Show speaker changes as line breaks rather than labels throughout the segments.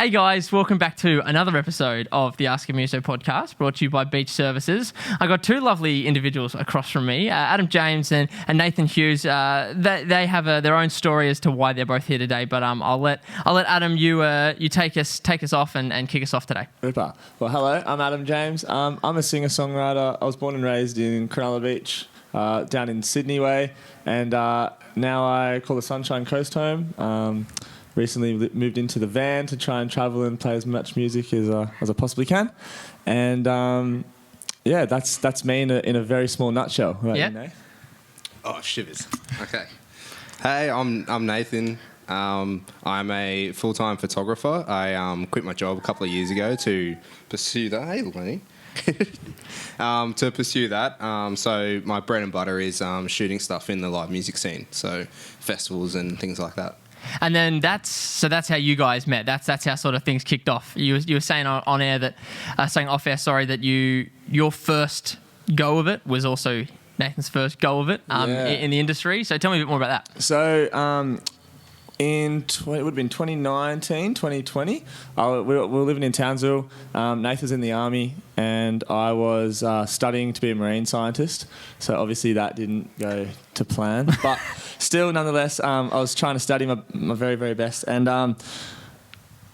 Hey guys, welcome back to another episode of the Ask a Muso podcast, brought to you by Beach Services. I got two lovely individuals across from me, Adam James and Nathan Hughes. They have their own story as to why they're both here today, but I'll let Adam you take us off and kick us off today.
Ripper. Well, hello, I'm Adam James. I'm a singer-songwriter. I was born and raised in Cronulla Beach, down in Sydney way, and now I call the Sunshine Coast home. Recently moved into the van to try and travel and play as much music as I possibly can, and that's me in a very small nutshell. Right,
yeah.
Nate?
Oh, shivers. Okay. Hey, I'm Nathan. I'm a full-time photographer. I quit my job a couple of years ago to pursue that. Hey, Lenny. To pursue that. So my bread and butter is shooting stuff in the live music scene, so festivals and things like that.
And then that's how you guys met. That's how sort of things kicked off. You were saying on air that that your first go of it was also Nathan's first go of it in the industry. So tell me a bit more about that.
So it would have been 2019, 2020. We were living in Townsville. Nathan was in the army, and I was studying to be a marine scientist. So obviously that didn't go to plan, but still, nonetheless, I was trying to study my very, very best, and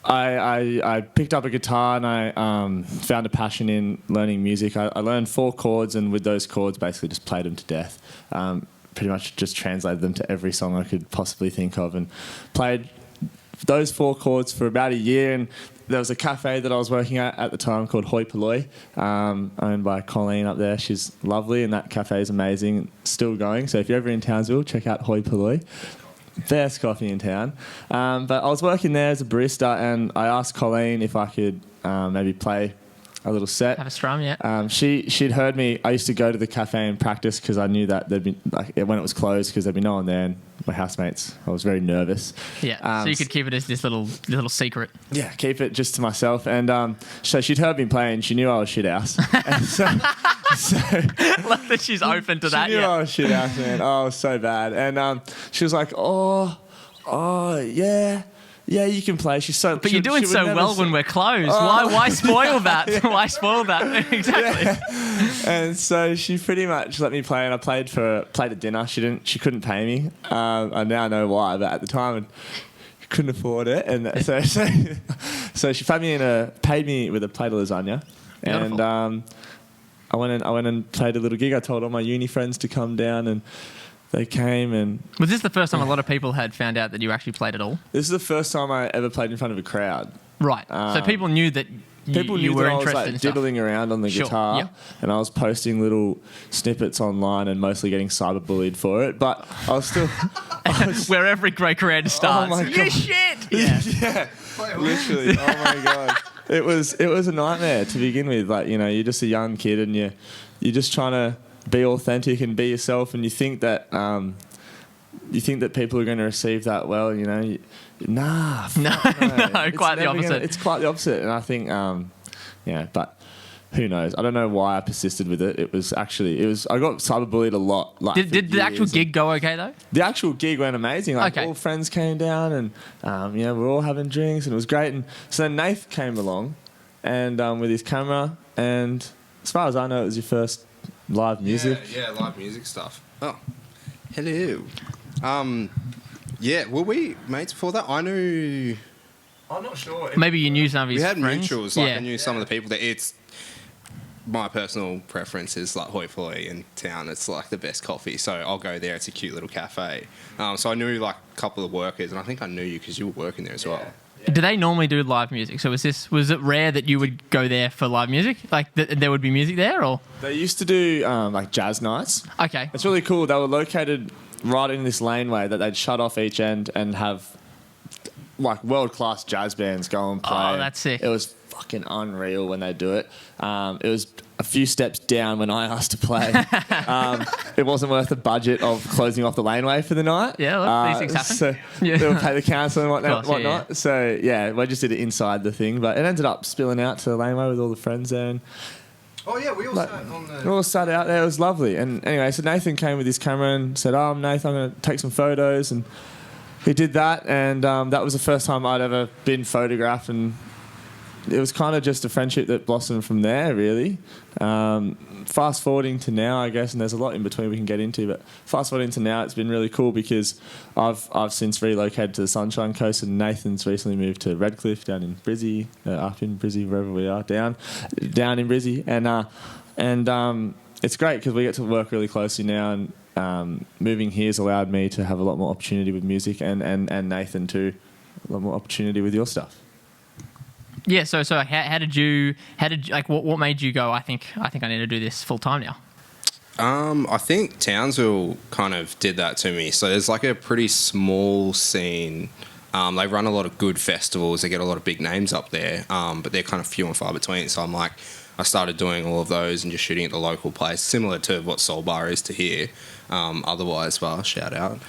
I picked up a guitar and I found a passion in learning music. I learned 4 chords, and with those chords, basically just played them to death. Pretty much just translated them to every song I could possibly think of, and played those 4 chords for about a year. And there was a cafe that I was working at the time called Hoi Polloi, owned by Colleen up there. She's lovely, and that cafe is amazing, still going. So if you're ever in Townsville, check out Hoi Polloi. Best coffee in town. But I was working there as a barista, and I asked Colleen if I could maybe play a little set.
Have a strum, yeah.
She'd heard me. I used to go to the cafe and practice because I knew that there'd be when it was closed, because there'd be no one there. And my housemates, I was very nervous.
Yeah, so you could keep it as this little secret.
Yeah, keep it just to myself. And so she'd heard me playing. She knew I was shit house. And so
Like that she's open to that.
She knew I was shit house, man. Oh, it was so bad. And she was like, oh, yeah. Yeah, you can play. She's so.
But you're doing so well when we're closed. Why spoil that? Yeah. Why spoil that? Exactly.
Yeah. And so she pretty much let me play, and I played at dinner. She couldn't pay me. I now know why, but at the time I couldn't afford it, and so she paid me with a plate of lasagna.
Beautiful.
And I went and played a little gig. I told all my uni friends to come down, and they came. And
was this the first time a lot of people had found out that you actually played at all?
This is the first time I ever played in front of a crowd.
Right. So people knew that you were interested
I was
in stuff.
diddling around on the guitar,
yep.
And I was posting little snippets online and mostly getting cyberbullied for it. But I was still
where every great career starts.
Oh my God.
You shit. Yeah.
Yeah. Literally. Oh my God. It was a nightmare to begin with. Like, you know, you're just a young kid, and you're just trying to be authentic and be yourself, and you think that people are going to receive that well. You know, no,
quite the opposite.
It's quite the opposite, and I think, but who knows? I don't know why I persisted with it. I got cyberbullied a lot. Like,
did the actual gig go okay though?
The actual gig went amazing. Like, all friends came down, and we're all having drinks, and it was great. And so then Nath came along, and with his camera, and as far as I know, it was your first live music.
Yeah, live music stuff. Oh, hello. Were we mates before that? I'm not sure.
Maybe you knew some of his friends.
We had mutuals. I knew some of the people that it's. My personal preference is like Hoi Polloi in town. It's like the best coffee, so I'll go there. It's a cute little cafe. So I knew like a couple of workers, and I think I knew you because you were working there as well.
Yeah. Do they normally do live music? So was it rare that you would go there for live music? Like there would be music there, or
they used to do like jazz nights.
Okay,
it's really cool. They were located right in this laneway that they'd shut off each end and have like world-class jazz bands go and play.
Oh, that's sick.
It was fucking unreal when they do it. It was a few steps down when I asked to play. It wasn't worth the budget of closing off the laneway for the night.
Yeah, look, these things happen.
So they would pay the council and whatnot.
Yeah.
So yeah, we just did it inside the thing, but it ended up spilling out to the laneway with all the friends there. And
oh yeah, we all sat on the.
We all sat out there. It was lovely. And anyway, so Nathan came with his camera and said, "Oh, I'm Nathan. I'm going to take some photos." And we did that, and that was the first time I'd ever been photographed, and it was kind of just a friendship that blossomed from there, really. Fast forwarding to now, I guess, and there's a lot in between we can get into, but fast forwarding to now, it's been really cool because I've since relocated to the Sunshine Coast, and Nathan's recently moved to Redcliffe down in Brizzy, up in Brizzy, wherever we are, down in Brizzy, and it's great because we get to work really closely now, and moving here has allowed me to have a lot more opportunity with music, and Nathan too, a lot more opportunity with your stuff.
Yeah, so how did you like what made you go, I think I need to do this full time now?
I think Townsville kind of did that to me. So there's like a pretty small scene. They run a lot of good festivals. They get a lot of big names up there, but they're kind of few and far between. So I started doing all of those and just shooting at the local place, similar to what Soul Bar is to here. Otherwise, well, shout out.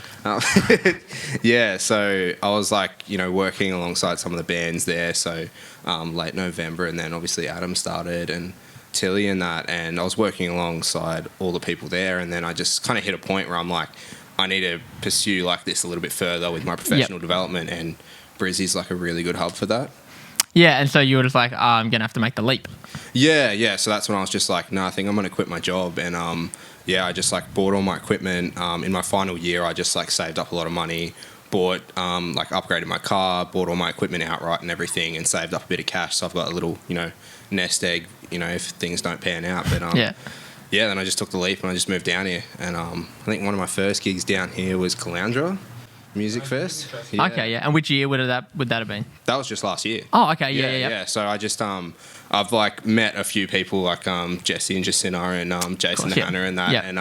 Yeah, so I was working alongside some of the bands there. So late November, and then obviously Adam started and Tilly and that, and I was working alongside all the people there, and then I just kind of hit a point where I'm like, I need to pursue like this a little bit further with my professional development, and Brizzy's like a really good hub for that.
Yeah, and so you were just like, I'm going to have to make the leap.
Yeah. So that's when I was just like, no, I think I'm going to quit my job. And I just like bought all my equipment. In my final year, I just like saved up a lot of money, bought, upgraded my car, bought all my equipment outright and everything, and saved up a bit of cash. So I've got a little, nest egg, if things don't pan out. But then I just took the leap and I just moved down here. And I think one of my first gigs down here was Caloundra Music Fest.
Yeah. Okay, yeah. And which year would that have been?
That was just last year.
Oh, okay, yeah.
So I just I've like met a few people like Jesse and Jacinta and Jason Hanna and that, and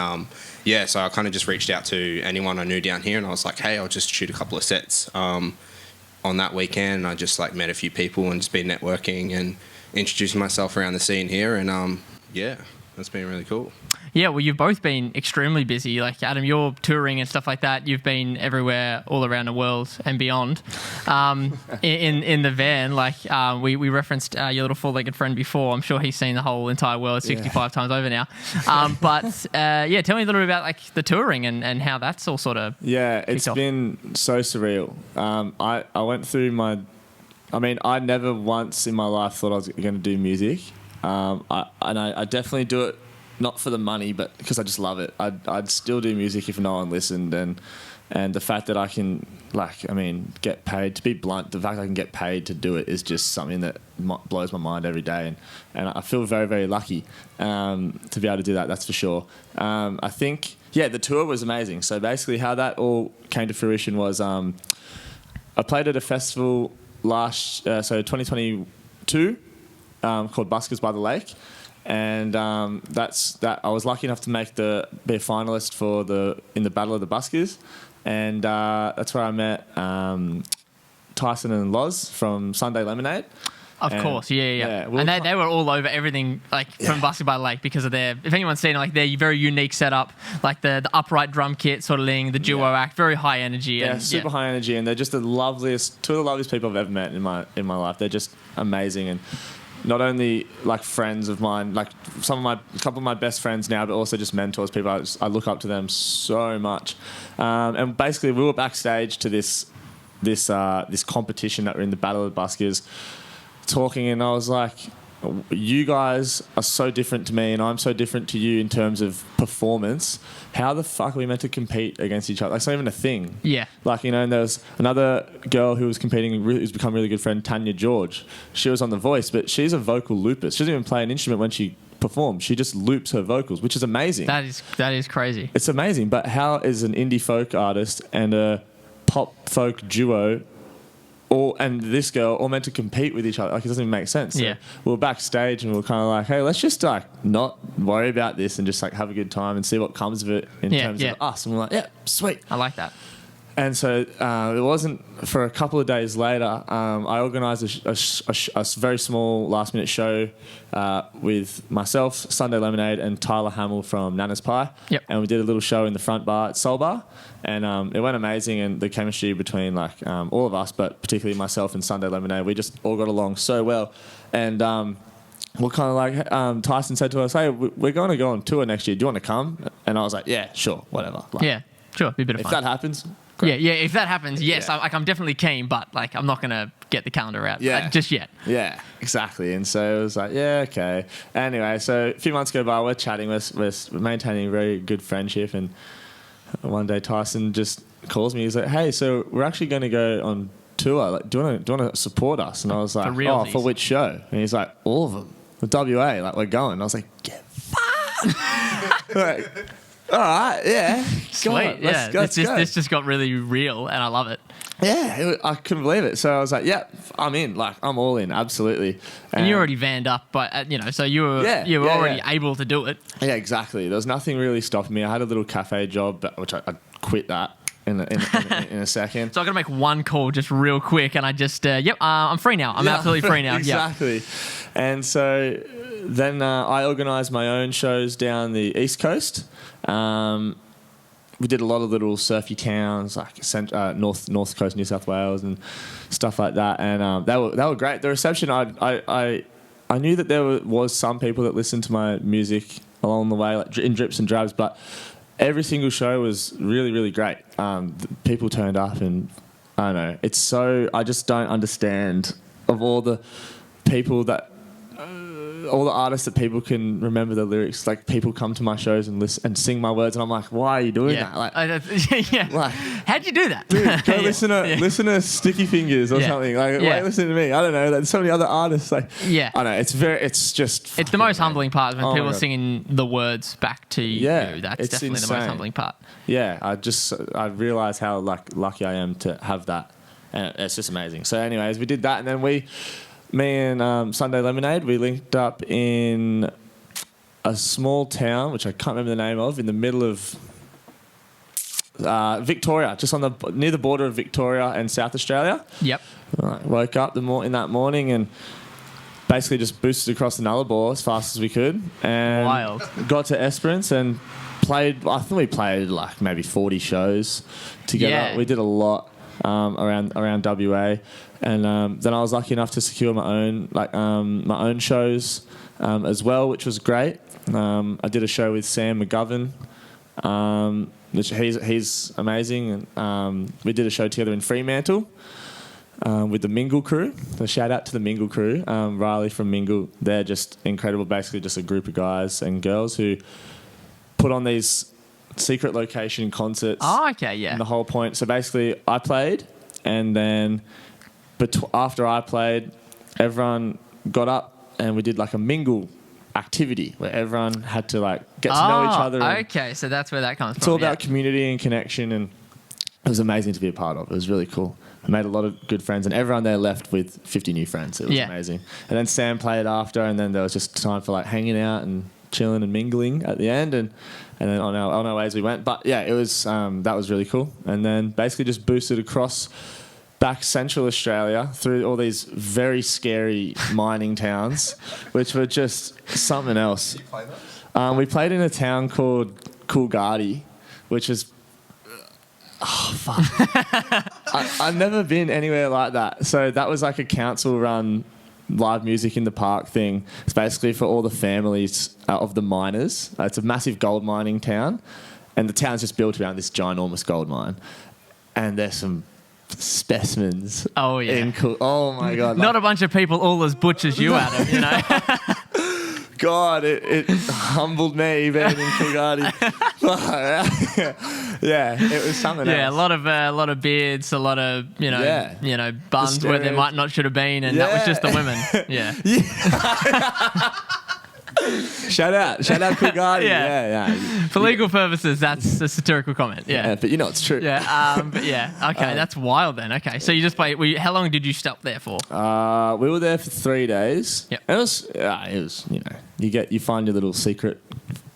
so I kind of just reached out to anyone I knew down here, and I was like, hey, I'll just shoot a couple of sets on that weekend. And I just like met a few people and just been networking and introducing myself around the scene here, and that's been really cool.
Yeah, well, you've both been extremely busy. Like, Adam, you're touring and stuff like that. You've been everywhere, all around the world and beyond. In the van, we referenced your little four-legged friend before. I'm sure he's seen the whole entire world 65 times over now. Tell me a little bit about like the touring and how that's all sort of
it's been so surreal. I went through I never once in my life thought I was going to do music. I definitely do it not for the money, but because I just love it. I'd still do music if no one listened, and the fact that I can get paid, to be blunt, the fact I can get paid to do it is just something that blows my mind every day, and I feel very, very lucky to be able to do that. That's for sure. I think the tour was amazing. So basically, how that all came to fruition was I played at a festival 2022 called Buskers by the Lake. And that's that. I was lucky enough to be a finalist in the Battle of the Buskers, and that's where I met Tyson and Loz from Sunday Lemonade.
Of course, yeah. And they were all over everything, from Buskers by the Lake, because of if anyone's seen it, their very unique setup, like the upright drum kit sort of thing, the duo act, very high energy.
Yeah, super high energy, and they're just two of the loveliest people I've ever met in my life. They're just amazing, and not only like friends of mine, like a couple of my best friends now, but also just mentors, people I look up to them so much. And basically, we were backstage to this competition that we're in, the Battle of the Buskers, talking, and I was like, you guys are so different to me and I'm so different to you in terms of performance. How the fuck are we meant to compete against each other? That's not even a thing.
Yeah.
And there was another girl who was competing, who's become a really good friend, Tanya George. She was on The Voice, but she's a vocal loopist. She doesn't even play an instrument when she performs. She just loops her vocals, which is amazing.
That is crazy.
It's amazing. But how is an indie folk artist and a pop folk duo and this girl all meant to compete with each other? Like, it doesn't even make sense. So we were backstage and we were kind of like, hey, let's just not worry about this and just have a good time and see what comes of it in terms of us. And we're like, yeah, sweet.
I like that.
And so it wasn't for a couple of days later, I organised a very small last-minute show with myself, Sunday Lemonade, and Tyler Hamill from Nana's Pie.
Yep.
And we did a little show in the front bar at Soul Bar. And it went amazing, and the chemistry between all of us, but particularly myself and Sunday Lemonade, we just all got along so well. And we're kind of Tyson said to us, hey, we're going to go on tour next year. Do you want to come? And I was like, yeah, sure, whatever.
Yeah, sure, be a bit of fun.
If that happens, great.
Yeah. If that happens, yes,
Yeah.
I'm definitely keen, but like I'm not gonna get the calendar out just yet.
Yeah, exactly. And so it was like, yeah, okay. Anyway, so a few months go by, we're chatting, we're maintaining a very good friendship, and one day Tyson just calls me. He's like, hey, so we're actually going to go on tour. Like, do you want to support us? And I was like, for which show? And he's like, all of them. The WA, like, we're going. And I was like, get fucked. Like, all right, yeah.
Sweet,
let's go.
This just got really real, and I love it.
Yeah, I couldn't believe it. So I was like, yeah, I'm in. Like, I'm all in, absolutely.
And you're already vanned up, but so you were already able to do it.
Yeah, exactly. There was nothing really stopping me. I had a little cafe job, which I quit that in a second.
So I'm going to make one call just real quick, and I just, I'm free now. I'm absolutely free now.
Exactly. Yep. And so then I organised my own shows down the East Coast. We did a lot of little surfy towns like North Coast, New South Wales, and stuff like that. And they were great. The reception, I knew that there was some people that listened to my music along the way, like in drips and drabs, but every single show was really, really great. People turned up, and I don't know. I just don't understand of all the people that. All the artists that people can remember the lyrics, like people come to my shows and listen and sing my words, and I'm like, why are you doing that? Like,
like, how'd you do that?
Dude, go listen to Sticky Fingers or something. Like, why listen to me? I don't know. There's so many other artists. Like, I know it's the
most humbling part when people are singing the words back to you. That's definitely insane. The most humbling part.
Yeah, I realize how lucky I am to have that, and it's just amazing. So, anyways, we did that, and then me and Sunday Lemonade, we linked up in a small town, which I can't remember the name of, in the middle of Victoria, just near the border of Victoria and South Australia.
Yep.
Woke up in that morning and basically just boosted across the Nullarbor as fast as we could. And
wild. Got
to Esperance and played, I think we played like maybe 40 shows together. Yeah. We did a lot around WA. And then I was lucky enough to secure my own shows as well, which was great. I did a show with Sam McGovern, which he's amazing. And we did a show together in Fremantle with the Mingle crew. So shout out to the Mingle crew, Riley from Mingle. They're just incredible. Basically, just a group of guys and girls who put on these secret location concerts.
Oh, okay, yeah.
And the whole point. So basically, I played, and then. But after I played, everyone got up and we did like a mingle activity where everyone had to like get to know each other.
Okay, so that's where that comes from.
It's all about community and connection, and it was amazing to be a part of. It was really cool. I made a lot of good friends, and everyone there left with 50 new friends. It was amazing. And then Sam played after, and then there was just time for like hanging out and chilling and mingling at the end, and then on our ways we went. But yeah, it was that was really cool. And then basically just boosted across back Central Australia through all these very scary mining towns, which were just something else. Did you play those? We played in a town called Coolgardie, which is... Oh, fuck. I've never been anywhere like that. So that was like a council-run live music in the park thing. It's basically for all the families of the miners. It's a massive gold mining town, and the town's just built around this ginormous gold mine. And there's some... specimens.
Oh yeah.
Oh my god.
Not a bunch of people all as butch as you, Adam, you know.
God, it humbled me being in Coolgardie. Yeah, it was something else.
Yeah, a lot of beards, a lot of buns where there might not should have been, and that was just the women. Yeah.
Shout out Coolgardie. Yeah.
For legal purposes, that's a satirical comment. Yeah,
but it's true.
Yeah, okay, that's wild then. Okay, so you just played. How long did you stop there for?
We were there for 3 days.
Yep.
It was you find your little secret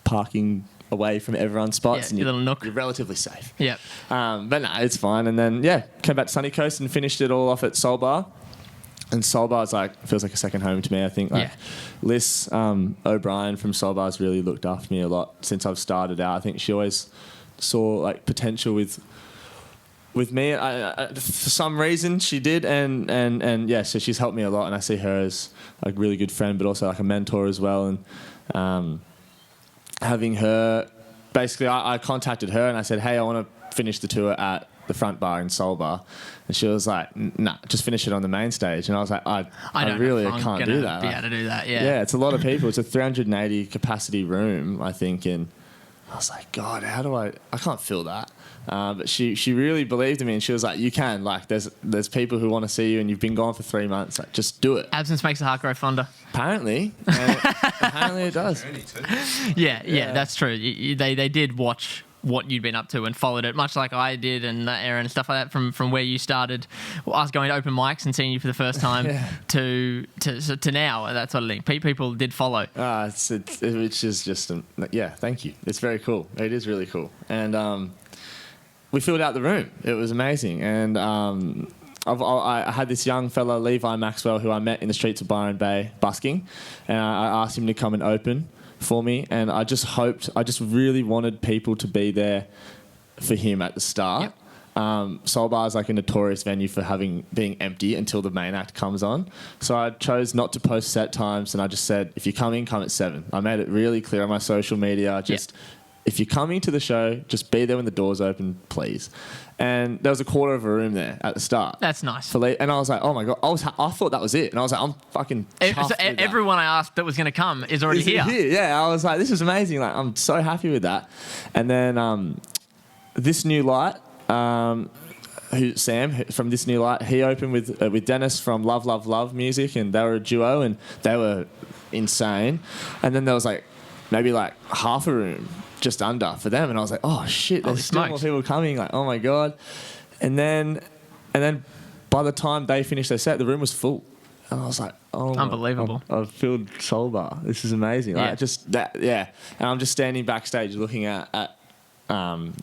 parking away from everyone's spots, and
your little nook.
You're relatively safe.
Yep.
But no, it's fine. And then came back to Sunny Coast and finished it all off at Soul Bar. And Soul Bar's feels like a second home to me. I think Liz O'Brien from Soul Bar's really looked after me a lot since I've started out. I think she always saw potential with me. For some reason she did, and so she's helped me a lot. And I see her as a really good friend, but also like a mentor as well. And having her, basically, I contacted her and I said, hey, I want to finish the tour at the front bar in Soul Bar, and she was like, "Nah, just finish it on the main stage." And I was like, "I really can't do that.
Be able to do that, yeah."
Yeah, it's a lot of people. It's a 380 capacity room, I think, and I was like, "God, how do I can't fill that." But she really believed in me, and she was like, "You can. Like, there's people who want to see you, and you've been gone for 3 months. Like, just do it."
Absence makes the heart grow fonder.
Apparently, apparently it does.
Yeah, that's true. They did watch what you'd been up to and followed it, much like I did and Aaron and stuff like that from where you started, us going to open mics and seeing you for the first time to now, that sort of thing. People did follow.
It's just thank you. It's very cool. It is really cool. And we filled out the room. It was amazing. And I had this young fella, Levi Maxwell, who I met in the streets of Byron Bay busking, and I asked him to come and open for me, and I just really wanted people to be there for him at the start. Yep. Soul Bar is like a notorious venue for being empty until the main act comes on. So I chose not to post set times, and I just said, if you're coming, come at 7. I made it really clear on my social media, if you're coming to the show, just be there when the doors open, please. And there was a quarter of a room there at the start.
That's nice.
And I was like, oh my God, I thought that was it. And I was like, I'm fucking chuffed with that.
Everyone I asked that was going to come is already here.
Yeah, I was like, this is amazing. Like, I'm so happy with that. And then This New Light, Sam from This New Light, he opened with Dennis from Love, Love, Love Music, and they were a duo, and they were insane. And then there was maybe half a room just under for them, and I was like, oh shit, there's still more people coming, like, oh my God. And then by the time they finished their set, the room was full, and I was like, oh,
unbelievable.
I've filled Soul Bar. This is amazing.
Yeah.
Like, just that, yeah. And I'm just standing backstage looking at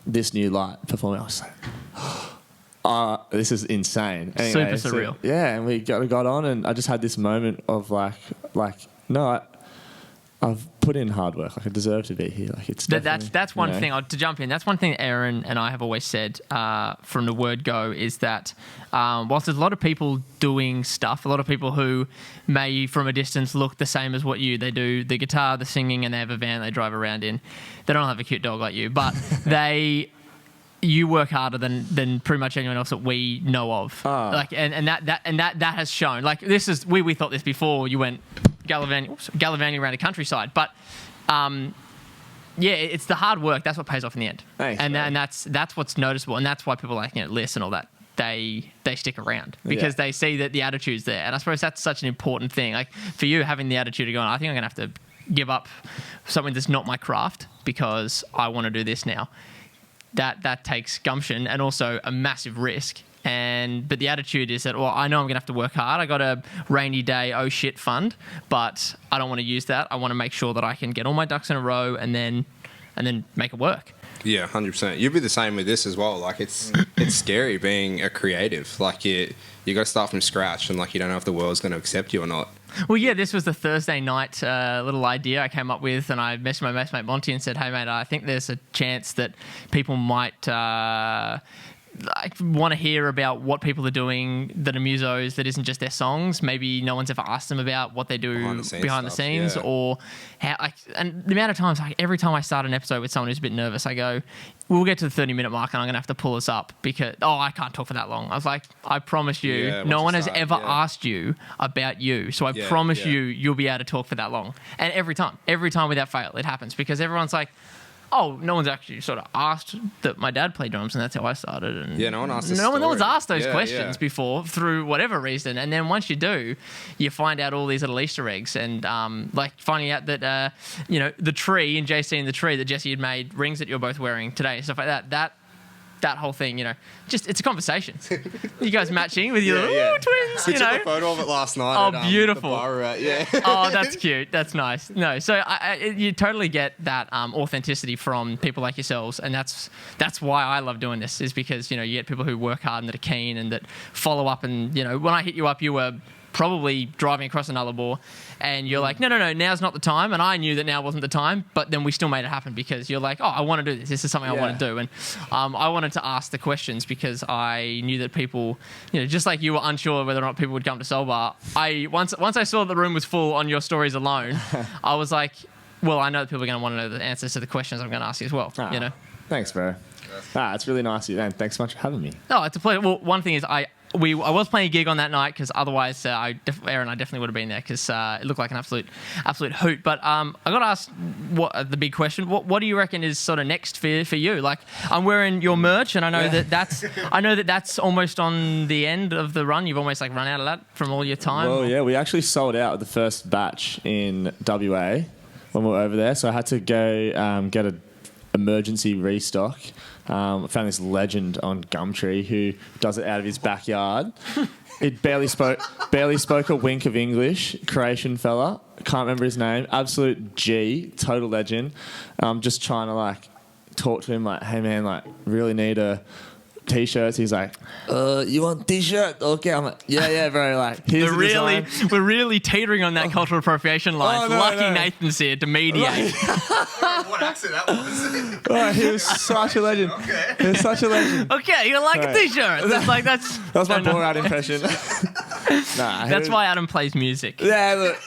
This New Light performing. I was like, this is insane. Anyway,
super surreal.
Yeah, and we got on, and I just had this moment of no, I've put in hard work. I deserve to be here. It's
that's one thing. To jump in, that's one thing Aaron and I have always said from the word go is that whilst there's a lot of people doing stuff, a lot of people who may from a distance look the same as what they do the guitar, the singing, and they have a van they drive around in. They don't have a cute dog like you, but you work harder than pretty much anyone else that we know of. And that has shown. This is we thought this before you went gallivanting around the countryside, but it's the hard work that's what pays off in the end.
Thanks,
and that's what's noticeable, and that's why people like Liz and all that. They stick around because they see that the attitude's there, and I suppose that's such an important thing. Like for you, having the attitude of going, I think I'm gonna have to give up something that's not my craft because I want to do this now. That takes gumption and also a massive risk. But the attitude is that, well, I know I'm going to have to work hard. I got a rainy day, oh shit fund, but I don't want to use that. I want to make sure that I can get all my ducks in a row and then make it work.
Yeah, 100%. You'd be the same with this as well. It's scary being a creative. You got to start from scratch, and you don't know if the world's going to accept you or not.
Well, yeah, this was the Thursday night little idea I came up with, and I messaged my mate Monty and said, hey mate, I think there's a chance that people might want to hear about what people are doing that are musos that isn't just their songs. Maybe no one's ever asked them about what they do behind the scenes or how. And the amount of times, every time I start an episode with someone who's a bit nervous, I go, we'll get to the 30-minute mark and I'm going to have to pull us up because, I can't talk for that long. I was like, I promise you, no one has ever asked you about you. So I promise you'll be able to talk for that long. And every time without fail, it happens because everyone's like, no one's actually sort of asked that my dad played drums and that's how I started. And
no one asked
no one's asked those questions before through whatever reason. And then once you do, you find out all these little Easter eggs and finding out that, the tree in JC and the tree that Jesse had made rings that you're both wearing today and stuff like that. That whole thing, just it's a conversation. You guys matching with your twins,
We took a photo of it last night.
Oh, beautiful!
The bar we're at,
Oh, that's cute. That's nice. No, so you totally get that authenticity from people like yourselves, and that's why I love doing this. Is because you get people who work hard and that are keen and that follow up. And when I hit you up, you were probably driving across another bore and you're like, no, now's not the time. And I knew that now wasn't the time, but then we still made it happen because you're like, I want to do this. This is something I want to do. And I wanted to ask the questions because I knew that people, just like you were unsure whether or not people would come to Soul Bar. Once I saw the room was full on your stories alone, I was like, well, I know that people are going to want to know the answers to the questions I'm going to ask you as well,
Thanks, bro. It's really nice of you, man. Thanks so much for having me.
No, it's a pleasure. Well, one thing is I was playing a gig on that night because otherwise Aaron and I definitely would have been there because it looked like an absolute hoot. But I got to ask the big question. What do you reckon is sort of next for you? Like, I'm wearing your merch and I know that's almost on the end of the run. You've almost like run out of that from all your time.
Well, yeah, we actually sold out the first batch in WA when we were over there. So I had to go get an emergency restock. I found this legend on Gumtree who does it out of his backyard. It barely spoke a wink of English. Croatian fella, can't remember his name. Absolute G, total legend. I'm just trying to like talk to him like, hey man, like really need a t-shirts. He's like, you want t-shirt? Okay. I'm like, yeah, bro. Like, here's
we're really teetering on that cultural appropriation line. Lucky Nathan's here to mediate.
What accent that was?
Oh, he was such a legend.
Okay.
He was such a legend.
Okay, you like a t-shirt. That's
that was my Borat impression.
That's why Adam plays music.
Yeah, look.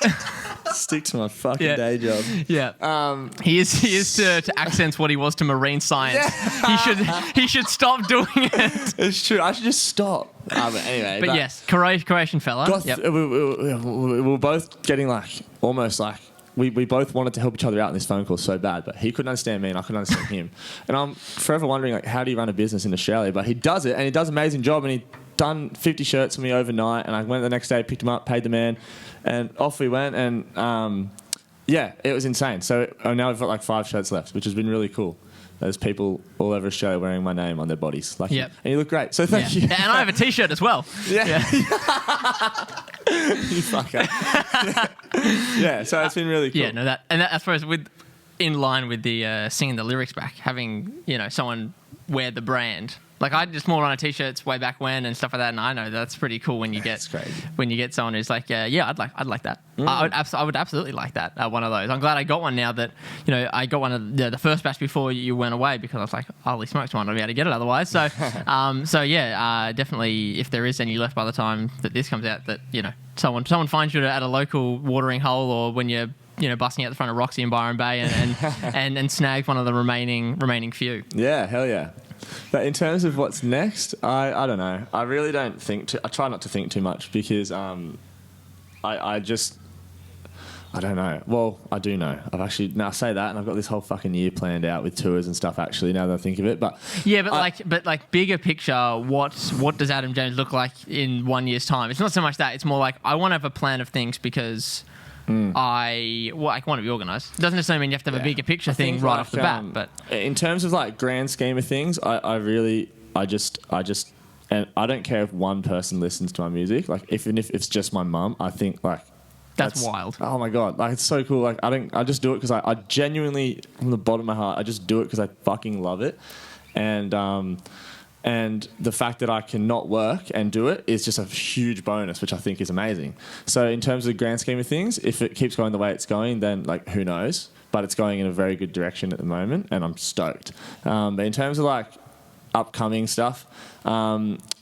Stick to my fucking day job.
Yeah. He is to accents what he was to marine science. Yeah. He should stop doing it.
It's true. I should just stop. But anyway.
But yes, Croatian fella.
We were both getting like almost like we both wanted to help each other out in this phone call so bad, but he couldn't understand me and I couldn't understand him. And I'm forever wondering like, how do you run a business in Australia? But he does it and he does an amazing job and he done 50 shirts for me overnight and I went the next day, picked him up, paid the man and off we went and it was insane. So now we've got like 5 shirts left, which has been really cool. There's people all over Australia wearing my name on their bodies. Like, and you look great. So thank you.
And I have a t-shirt as well.
Yeah. You fucker. Yeah, so it's been really cool.
Yeah, no, that I suppose in line with the singing the lyrics back, having, someone wear the brand. Like I just more on t-shirts way back when and stuff like that, and I know that's pretty cool when you get someone who's like, I'd like that. I would absolutely like that. One of those. I'm glad I got one now that I got one of the first batch before you went away because I was like, holy smokes, I might not be able to get it otherwise. So, definitely if there is any left by the time that this comes out, that someone finds you at a local watering hole or when you're busting out the front of Roxy in Byron Bay and snags one of the remaining few.
Yeah, hell yeah. But in terms of what's next, I don't know. I really don't think I try not to think too much because I don't know. Well, I do know. I say that and I've got this whole fucking year planned out with tours and stuff actually now that I think of it. But
yeah, but bigger picture, what does Adam James look like in 1 year's time? It's not so much that. It's more like I want to have a plan of things because I want to be organised. Doesn't necessarily mean you have to have a bigger picture thing right off the bat. But
in terms of like grand scheme of things, I just and I don't care if one person listens to my music. Like even if it's just my mum, I think like
that's wild.
Oh my god, like it's so cool. Like I just do it because I genuinely from the bottom of my heart I just do it because I fucking love it, and the fact that I can not work and do it is just a huge bonus, which I think is amazing. So in terms of the grand scheme of things, if it keeps going the way it's going, then like who knows? But it's going in a very good direction at the moment, and I'm stoked. But in terms of like upcoming stuff,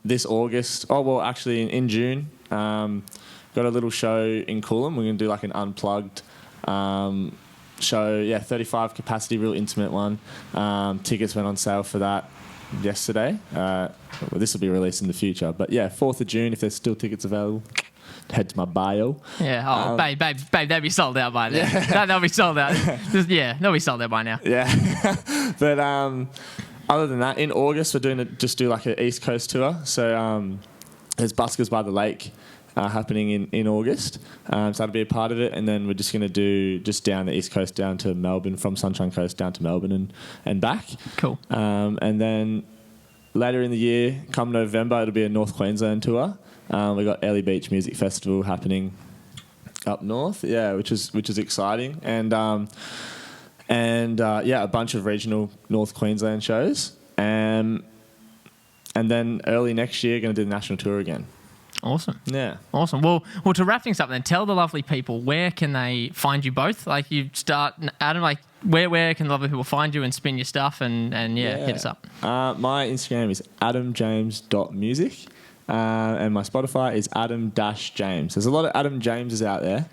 this August, in June, got a little show in Coolum. We're going to do like an unplugged show. 35 capacity, real intimate one. Tickets went on sale for that yesterday. This will be released in the future. But 4th of June, if there's still tickets available, head to my bio.
Yeah, babe, they'll be sold out by then. Yeah. They'll be sold out. They'll be sold out by now.
Yeah. But other than that, in August, we're do like an East Coast tour. So there's Buskers by the Lake happening in August. So that'll be a part of it. And then we're just going to do just down the East Coast, down to Melbourne, from Sunshine Coast down to Melbourne and back.
Cool.
And then later in the year, come November, it'll be a North Queensland tour. We've got Early Beach Music Festival happening up north, which is exciting. And a bunch of regional North Queensland shows. And then early next year, going to do the national tour again.
Awesome.
Yeah.
Awesome. Well, to wrap things up then, tell the lovely people, where can they find you both? Like you start, Adam, like where can the lovely people find you and spin your stuff and hit us up?
My Instagram is adamjames.music and my Spotify is Adam-James. There's a lot of Adam Jameses out there.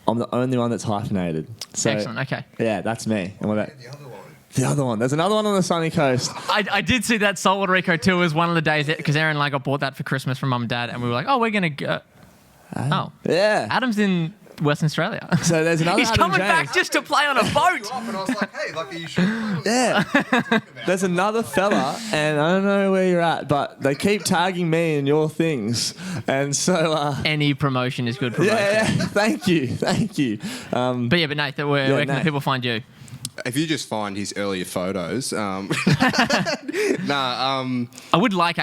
I'm the only one that's hyphenated. So,
excellent, okay.
Yeah, that's me. And what about
the other one?
The other one. There's another one on the sunny coast.
I did see that Saltwater Eco tour was one of the days because Aaron and I got bought that for Christmas from Mum and Dad, and we were like, oh, we're going to go. Oh.
Yeah.
Adam's in Western Australia.
So there's another
He's
Adam
coming
James.
back just to play on a boat.
And I was like, hey, like, are you sure?
Yeah. There's another fella, and I don't know where you're at, but they keep tagging me in your things. And so...
Any promotion is good promotion.
yeah. Thank you.
But Nathan, where can the people find you?
If you just find his earlier photos,
I would like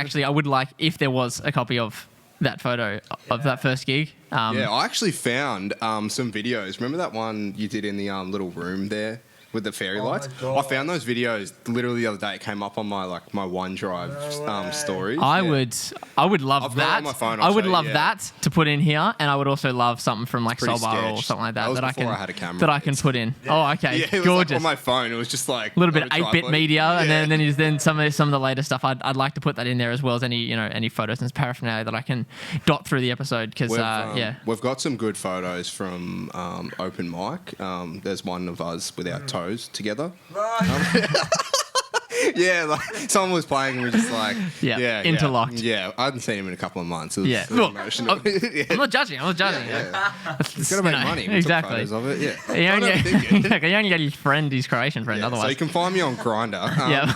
if there was a copy of that photo of that first gig.
yeah, I actually found some videos. Remember that one you did in the little room there with the fairy lights? I found those videos literally the other day. It came up on my OneDrive stories.
I would love
I've got it
that.
on my phone,
I
I'll
would
show you,
love
yeah.
that to put in here, and I would also love something from like Soul
pretty
Bar or
sketch.
something like that
That was
that I
before
can
I had a camera.
that I can put in. Oh, okay,
Yeah, it was
gorgeous.
like on my phone. It was just like
A little bit
on
of
a
8-bit
tripod.
media, and
Yeah.
then some of the later stuff. I'd like to put that in there as well as any photos and paraphernalia that I can dot through the episode because
We've got some good photos from open mic. There's one of us with our toes together. Yeah, like someone was playing and we're just like,
interlocked.
Yeah, I hadn't seen him in a couple of months. It was,
Yeah.
it was
Look,
emotional.
I'm not judging.
Yeah. He's got to make money. We took
Exactly.
photos of it. Yeah.
You
I
only,
don't think it.
you only get his Croatian friend
Yeah,
otherwise.
so you can find me on Grindr.
Yeah.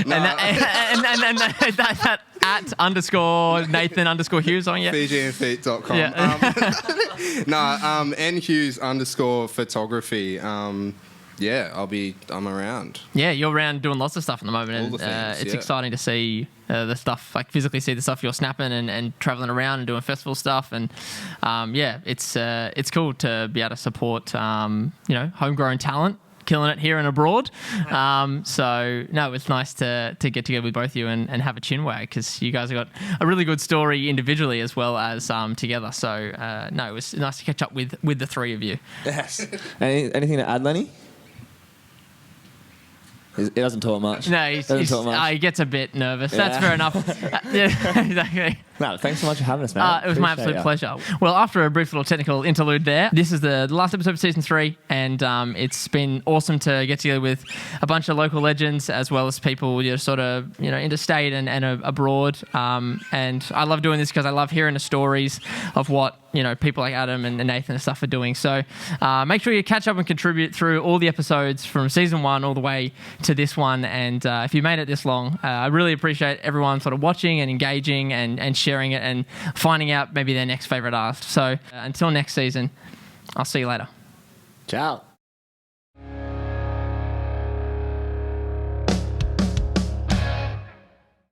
and that at _Nathan_Hughes on yeah.
FijiandFeet.com.
Yeah.
NHughes_photography. Yeah, I'm around.
Yeah, you're around doing lots of stuff at the moment,
All
and
the things,
it's
yeah.
exciting to see the stuff, like physically see the stuff you're snapping and traveling around and doing festival stuff, and it's cool to be able to support homegrown talent. Killing it here and abroad. So it's nice to get together with both of you and have a chin wag because you guys have got a really good story individually as well as together. So it was nice to catch up with the three of you.
Yes. Anything to add, Lenny? He doesn't talk much.
No, he gets a bit nervous. That's fair enough. Yeah, exactly.
No, thanks so much for having us, man.
It was my absolute pleasure. Well, after a brief little technical interlude there, this is the last episode of Season 3, and it's been awesome to get together with a bunch of local legends as well as people sort of, interstate and abroad. And I love doing this because I love hearing the stories of what, people like Adam and Nathan and stuff are doing. So make sure you catch up and contribute through all the episodes from Season 1 all the way to this one. And if you made it this long, I really appreciate everyone sort of watching and engaging and sharing it and finding out maybe their next favourite artist. So until next season, I'll see you later.
Ciao.